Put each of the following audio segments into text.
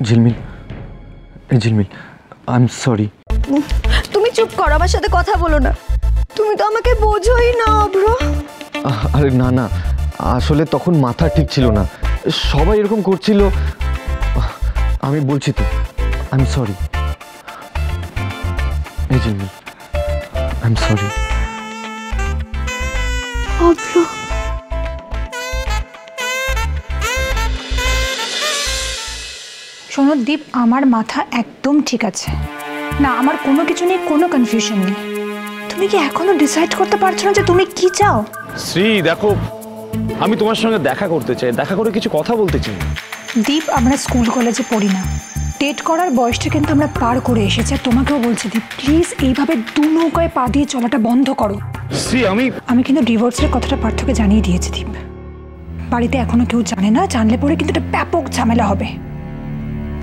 ঝিলমিল, ঝিলমিল, I am sorry. তুমি চুপ করো, আমার সাথে কথা বলো না। তুমি তো আমাকে বোঝোই না অভ্র। আরে না না, আসলে তখন মাথা ঠিক ছিল না, সবাই এরকম করছিল। আমি বলছি তো, আই এম সরি। এই ঝিলমিল, আই এম সরি। অভ্র, শোনো দীপ, আমার মাথা একদম ঠিক আছে না, আমার কোনো কিছু নিয়ে কোনো কনফিউশন নেই। তুমি কি এখনো ডিসাইড করতে পারছো না যে তুমি কি চাও? শ্রী দেখো, আমি তোমার সঙ্গে দেখা করতে চাই, দেখা করে কিছু কথা বলতে চাই। দীপ, আমরা স্কুল কলেজে পড়ি না, ডেট করার বয়সটা কিন্তু আমরা পার করে এসেছি। আর তোমাকেও বলছি দীপ, প্লিজ এইভাবে দু নৌকায় পা দিয়ে চলাটা বন্ধ করো। শ্রী আমি কিন্তু ডিভোর্সের কথাটা পার্থকে জানিয়ে দিয়েছি দীপ। বাড়িতে এখনো কেউ জানে না, জানলে পরে কিন্তু একটা ব্যাপক ঝামেলা হবে।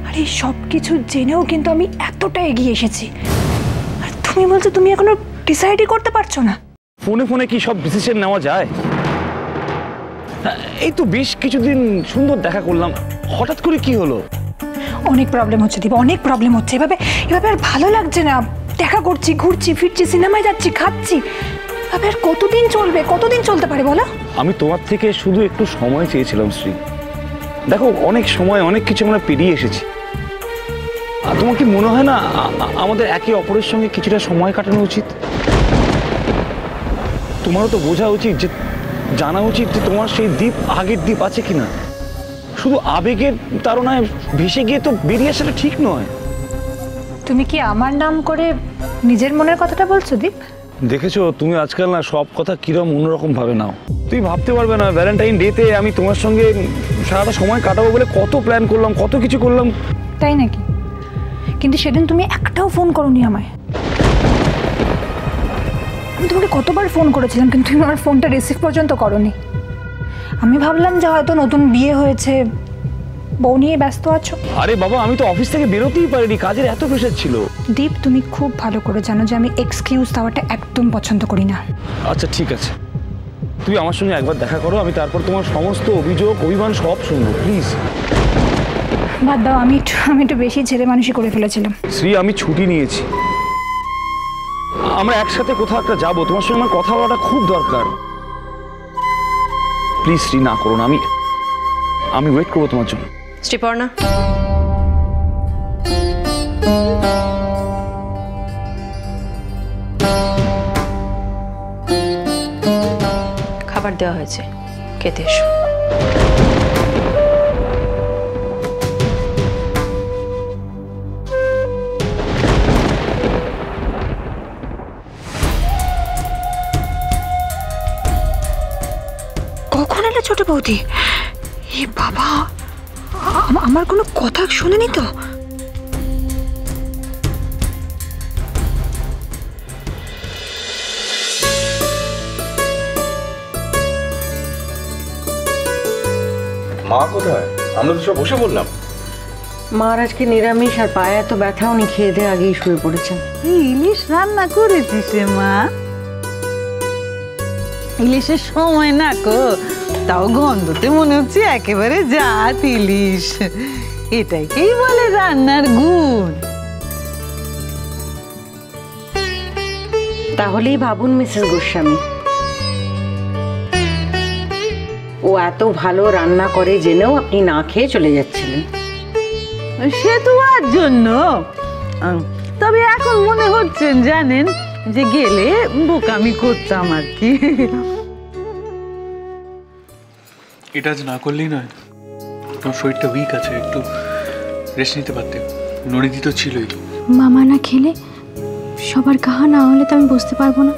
আর এই সব কিছু জেনেও কিন্তু আমি এতটা এগিয়ে এসেছি, আর তুমি বলছো তুমি এখনো ডিসাইডই করতে পারছো না। ফোনে ফোনে কি সব ডিসিশন নেওয়া যায়? এই তো বেশ কিছুদিন সুন্দর দেখা করলাম, হঠাৎ করে কি হলো? অনেক প্রবলেম হচ্ছে দীপ, অনেক প্রবলেম হচ্ছে। এভাবে আর ভালো লাগছে না। দেখা করছি, ঘুরছি ফিরছি, সিনেমায় যাচ্ছি, খাচ্ছি, এভাবে আর কতদিন চলবে, কতদিন চলতে পারে বলো? আমি তোমার থেকে শুধু একটু সময় চেয়েছিলাম শ্রী। দেখো, অনেক সময় অনেক কিছু আমরা পেরিয়ে এসেছি। আর তোমার কি মনে হয় না আমাদের একে অপরের সঙ্গে কিছুটা সময় কাটানো উচিত? তোমারও তো বোঝা উচিত, যে জানা উচিত যে তোমার সেই দ্বীপ আগের দ্বীপ আছে কিনা। শুধু আবেগের তাড়নায় ভেসে গিয়ে তো বেরিয়ে আসাটা ঠিক নয়। তুমি কি আমার নাম করে নিজের মনের কথাটা বলছো দীপ? দেখেছো, তুমি আজকাল না সব কথা কিরম অন্যরকম ভাবে নাও। তুমি ভাবতে পারবে না, ভ্যালেন্টাইন ডেতে আমি তোমার সঙ্গে সারাটা সময় কাটাবো বলে কত প্ল্যান করলাম, কত কিছু করলাম। তাই নাকি? কিন্তু সেদিন তুমি একটাও ফোন করোনি আমায়। আমি তোমাকে কতবার ফোন করেছিলাম, কিন্তু তুমি আমার ফোনটা রিসিভ পর্যন্ত করোনি। আমি ভাবলাম যে হয়তো নতুন বিয়ে হয়েছে, বউ নিয়ে ব্যস্ত আছো। আরে বাবা, আমি তো অফিস থেকে বেরোতেই পারিনি, কাজের এত প্রেশার ছিল। দীপ, তুমি খুব ভালো করে জানো যে আমি এক্সকিউজ দেওয়াটা একদম পছন্দ করি না। আচ্ছা ঠিক আছে, তুমি আমার সঙ্গে একবার দেখা করো, আমি তারপর তোমার সমস্ত অভিযোগ অভিমান সব শুনবো, প্লিজ। বাদ দাও, আমি একটু বেশি ছেলে মানুষই করে ফেলেছিলাম। শ্রী, আমি ছুটি নিয়েছি, আমরা একসাথে কোথাও একটা যাবো, তোমার সঙ্গে আমার কথা বলাটা খুব দরকার। প্লিজ শ্রী, না করো না, আমি ওয়েট করবো তোমার জন্য। শ্রীপর্ণা, খাবার দেওয়া হয়েছে, খেতে এসো। কখন এলে ছোট বৌদি? এ বাবা, আমার কোনো কথা শোনেনি তো? মা কোথায়? আমরা তো সব বসে বললাম। মার আজকে নিরামিষ, আর পায়ে এত ব্যথা, উনি খেয়ে দিয়ে আগেই শুয়ে পড়েছেন। ইলিশ রান্না করেছিস রে মা? ইলিশের সময় না কো, তাও গন্ধতে মনে হচ্ছে একেবারে জাত ইলিশ। এটাকেই বলে রান্নার গুণ। তাহলেই ভাবুন মিসেস গোস্বামী, ও এত ভালো রান্না করে জেনেও আপনি না খেয়ে চলে যাচ্ছিলেন। সে তো আর জন্য, তবে এখন মনে হচ্ছেন জানেন যে গেলে বোকামি করতাম আর কি। এটা আজ না করলেই নয়, তোমার শরীরটা উইক আছে, একটু রেস্ট নিতে পারতে। নড়িদি তো ছিলই। মামা না খেলে, সবার কাহা না হলে তো আমি বুঝতে পারবো না।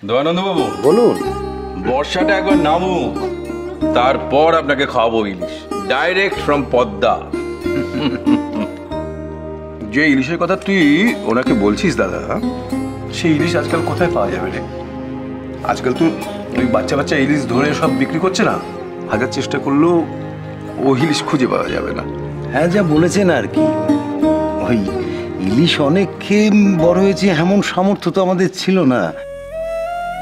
দয়ানন্দ বাবু বলুন। বর্ষাটা একবার নামুক, তারপর আপনাকে খাওয়াবো ইলিশ, ডাইরেক্ট ফ্রম পদ্মা। যে ইলিশের কথা তুই ওনাকে বলছিস দাদা, সেই ইলিশ আজকাল কোথায় পাওয়া যাবে রে? আজকাল তো ওই বাচ্চা বাচ্চা ইলিশ ধরে সব বিক্রি করছে না, হাজার চেষ্টা করলেও ও ইলিশ খুঁজে পাওয়া যাবে না। হ্যাঁ, যা বলেছেন আর কি, ওই ইলিশ অনেক খেয়ে বড় হয়েছে এমন সামর্থ্য তো আমাদের ছিল না।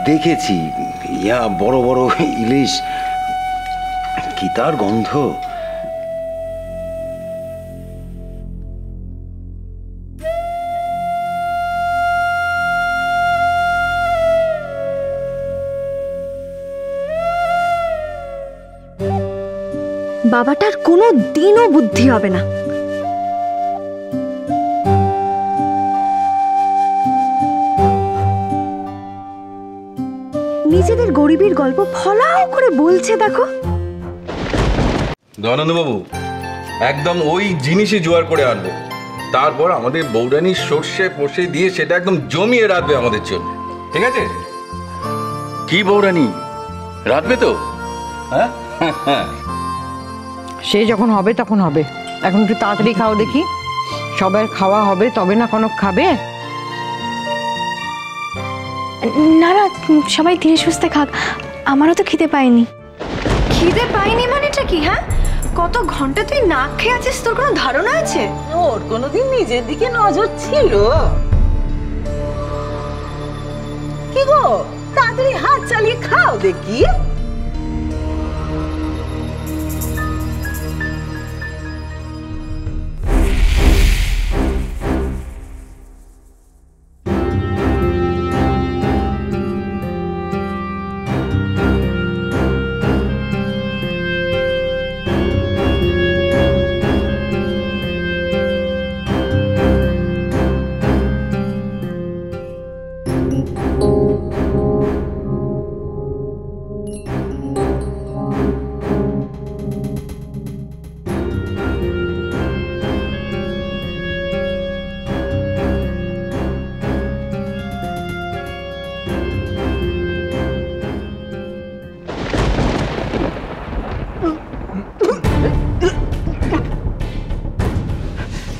দেখেছি ইয়া বড় বড় ইলিশ, কি তার গন্ধ! বাবাটার কোনো দিনও বুদ্ধি হবে না। নিজেদের গরিবের গল্প ফলাও করে বলছে দেখো। দয়ানন্দবাবু, একদম ওই জিনিসই জোগাড় করে আনবো, তারপর আমাদের বৌরানি সর্ষে পোষে দিয়ে সেটা একদম জমিয়ে রাখবে আমাদের জন্য, ঠিক আছে? কি বৌরানি, রাখবে তো? হ্যাঁ, সে যখন হবে তখন হবে, এখন একটু তাড়াতাড়ি খাও দেখি। সবার খাওয়া হবে তবে না কনক খাবে। না না, সবাই ধীরে সুস্থে খাক, আমারও তো খিদে পায়নি। খিদে পাইনি মানেটা কি? হ্যাঁ, কত ঘন্টা তুই না খেয়ে আছিস, তোর কোনো ধারণা আছে? ওর কোনোদিন নিজের দিকে নজর ছিল? কি গো, তাড়াতাড়ি হাত চালিয়ে খাও দেখি।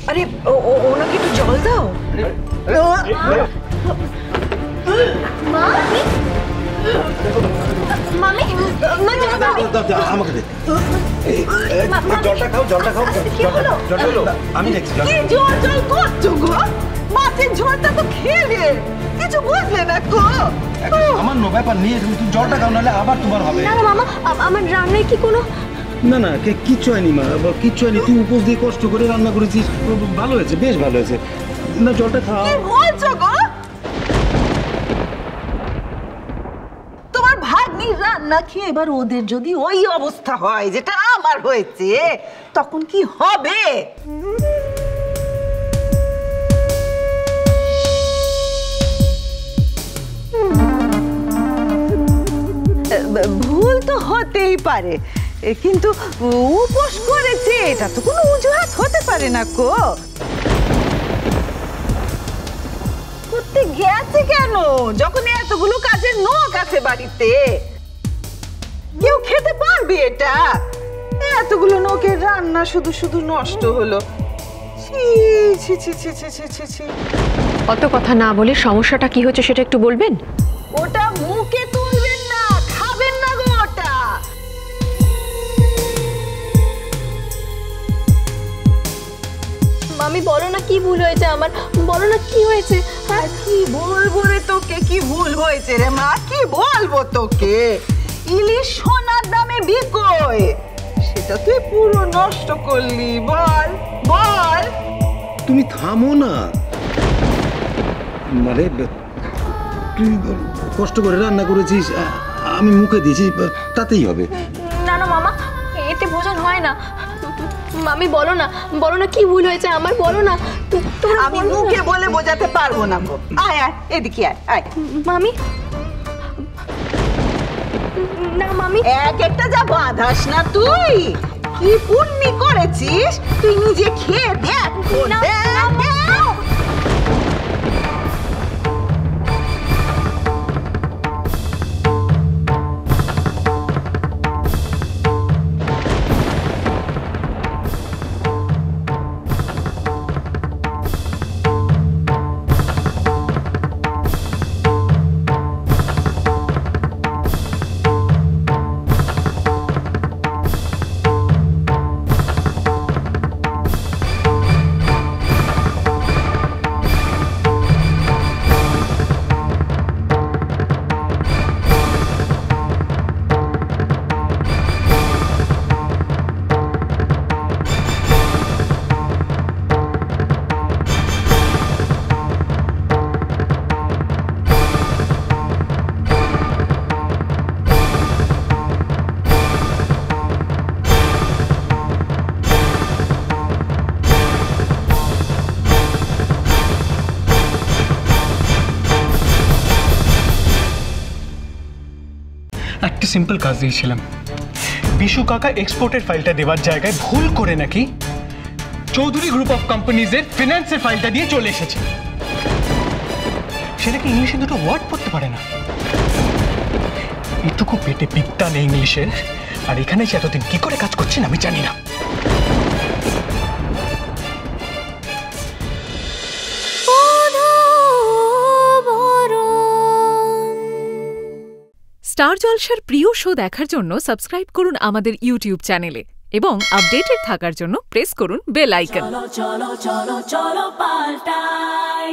আরে ওনাকে একটু জল দাও। মামি, আমাকে দে। জলটা খাও, জলটা খাও, জলটা হলো। আমি দেখছি। কি জল জল করছো গো? মাছের ঝোলটা তো খেলে, কিছু বুঝলে না গো। সামান্য ব্যাপার নিয়ে তুমি জলটা খাও, নাহলে আবার তোমার হবে। না না মামা, আমার রান্নায় কি কোনো... না না, কিচ্ছু হয়নি মা, কিচ্ছু হয়নি। তুই উপোস দিয়ে কষ্ট করে রান্না করেছিস, ভালো হয়েছে, বেশ ভালো হয়েছে। না, জলটা খাও। কি বলছো গো? তোমার ভাগ্নির রান্না খেয়ে এবার ওদের যদি ওই অবস্থা হয় যেটা আমার হয়েছে, তখন কি হবে? ভুল তো হতেই পারে, কিন্তু উপোস করেছে এটা তো কোনো অজুহাত হতে পারে না গো। করতে গেছে কেন যখন এতগুলো কাজের লোক আছে বাড়িতে? কেউ খেতে পারবে এটা? এতগুলো লোকের রান্না শুধু শুধু নষ্ট হলো। ছি ছি ছি ছি ছি ছি ছি ছি। অত কথা না বলে সমস্যাটা কি হচ্ছে সেটা একটু বলবেন? ওটা মুখে তুলবেন না, খাবেন না গো ওটা। মামি বলো না কি ভুল হয়েছে আমার, বলো না কি হয়েছে। আর কি বলবো রে তোকে, কি ভুল হয়েছে রে মা, কি বলবো তোকে? ইলিশ সোনার দামে বিকোয়, সেটা তুই পুরো নষ্ট করলি। বল বল। তুমি থামো না, মানে তুই কষ্ট করে রান্না করেছিস, আমি মুখে দিয়েছি, তাতেই হবে। না না মামা, এতে ভোজন হয় না। মামি বলো না, বলো না কি ভুল হয়েছে আমার, বলো না। আমি মুখে বলে বোঝাতে পারবো না গো। আয় আয় এদিকে আয় আয়। মামি, না মামি, এক একটা যা বাঁধাস না তুই। কি পুণ্যি করেছিস তুই, নিজে খেয়ে দেখ। একটা সিম্পল কাজ দিয়েছিলাম। বিশু কাকা এক্সপোর্টের ফাইলটা দেওয়ার জায়গায় ভুল করে নাকি চৌধুরী গ্রুপ অফ কোম্পানিজের ফিনান্সের ফাইলটা দিয়ে চলে এসেছে। সেটাকে ইংলিশে দুটো ওয়ার্ড পড়তে পারে না। এটুকু পেটে বিদ্যা নেই ইংলিশের, আর এখানে সে এতদিন কি করে কাজ করছেন আমি জানি না। স্টার জলসার প্রিয় শো দেখার জন্য সাবস্ক্রাইব করুন আমাদের ইউটিউব চ্যানেলে এবং আপডেটেড থাকার জন্য প্রেস করুন বেল আইকন। চলো চলো চলো চলো পাল্টাই।